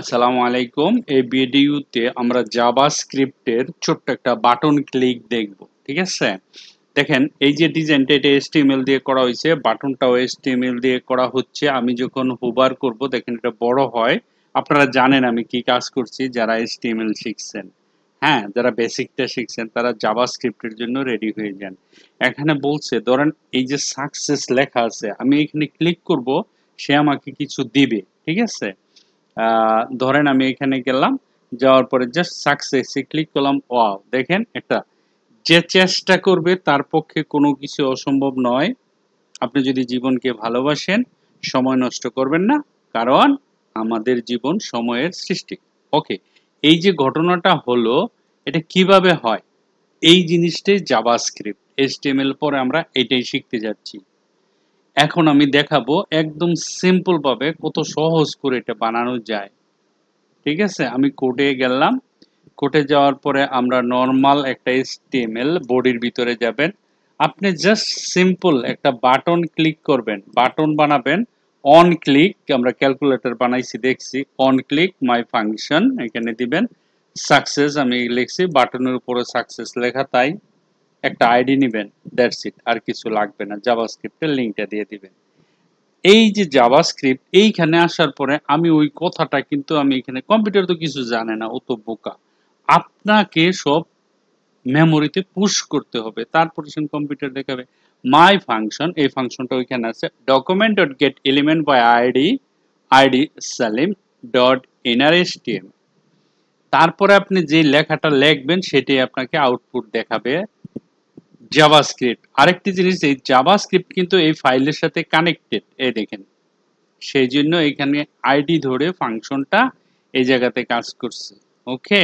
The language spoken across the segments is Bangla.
আসসালামু আলাইকুম। এই ভিডিওতে আমরা জাভাস্ক্রিপ্টের ছোট্ট একটা বাটন ক্লিক দেখব। ঠিক আছে? দেখেন এই যে ডিজাইনটা এটা HTML দিয়ে করা হয়েছে, বাটনটাও HTML দিয়ে করা হচ্ছে। আমি যখন হোভার করব দেখেন এটা বড় হয়। আপনারা জানেন আমি কি কাজ করছি যারা HTML শিখছেন। হ্যাঁ, যারা বেসিকটা শিখছেন তারা জাভাস্ক্রিপ্টের জন্য রেডি হয়ে যান। এখানে বলছে ধরেন এই যে সাকসেস লেখা আছে, আমি এখানে ক্লিক করব, সে আমাকে কিছু দিবে। ঠিক আছে? ধরেন আমি এখানে গেলাম, যাওয়ার পরে জাস্ট সাকসেসে ক্লিক করলাম। ওয়াও, দেখেন একটা যে চেষ্টা করবে তার পক্ষে কোনো কিছু অসম্ভব নয়। আপনি যদি জীবনকে ভালোবাসেন, সময় নষ্ট করবেন না, কারণ আমাদের জীবন সময়ের সৃষ্টি। ওকে, এই যে ঘটনাটা হলো, এটা কিভাবে হয়, এই জিনিসটাই জাভাস্ক্রিপ্ট। HTML পরে আমরা এটাই শিখতে যাচ্ছি। এখন আমি দেখাবো একদম সিম্পল ভাবে কত সহজ করে এটা বানানো যায়। ঠিক আছে, আমি কোডে গেলাম। কোডে যাওয়ার পরে আমরা নরমাল একটা HTML বডির ভিতরে যাবেন। আপনি জাস্ট সিম্পল একটা বাটন ক্লিক করবেন, বাটন বানাবেন। অন ক্লিক, আমরা ক্যালকুলেটর বানাইছি দেখছি, অন ক্লিক মাই ফাংশন এখানে দিবেন। সাকসেস আমি লিখছি, বাটনের উপরে সাকসেস লেখা, তাই একটা আইডি নেবেন। দ্যাটস ইট, আর কিছু লাগবে না। জাভাস্ক্রিপ্টের লিঙ্কটা দিয়ে দিবেন। এই যে জাভাস্ক্রিপ্ট এইখানে আসার পরে আমি ওই কথাটা কিন্তু আমি এখানে, কম্পিউটার তো কিছু জানে না, ও তো বোকা। আপনাকে সব মেমোরিতে পুশ করতে হবে, তারপরে সে কম্পিউটার দেখাবে। মাই ফাংশন, এই ফাংশনটা ওইখানে আছে। Document dot get element by ID, ID Salim dot inner HTML. তারপরে আপনি যে লেখাটা লিখবেন সেটাই আপনাকে আউটপুট দেখাবে জাভাস্ক্রিপ্ট। আরেকটি জিনিস, এই জাভাস্ক্রিপ্ট কিন্তু এই ফাইলের সাথে কানেক্টেড, এই দেখেন। সেই জন্য এখানে আইডি ধরে ফাংশনটা এই জায়গাতে কাজ করছে। ওকে,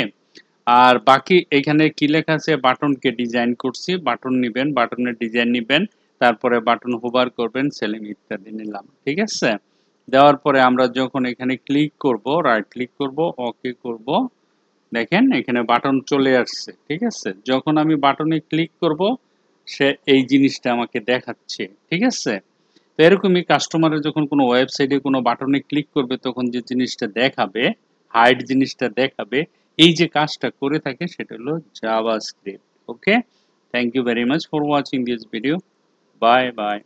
আর বাকি এখানে কি লেখা আছে, বাটনকে ডিজাইন করছি। বাটন নিবেন, বাটনের ডিজাইন নিবেন, তারপরে বাটন হোভার করবেন, সেলিং ইত্যাদি নিলাম। ঠিক আছে, দেওয়ার পরে আমরা যখন এখানে ক্লিক করব, রাইট ক্লিক করব, ওকে করব, দেখেন এখানে বাটন চলে আসছে। ঠিক আছে, যখন আমি বাটনে ক্লিক করব সে এই জিনিসটা আমাকে দেখাচ্ছে। ঠিক আছে, তো এরকমই কাস্টমারের যখন কোনো ওয়েবসাইটে কোনো বাটনে ক্লিক করবে তখন যে জিনিসটা দেখাবে, হাইড জিনিসটা দেখাবে, এই যে কাজটা করে থাকে সেটা হলো JavaScript. Okay, thank you very much for watching this video. Bye by.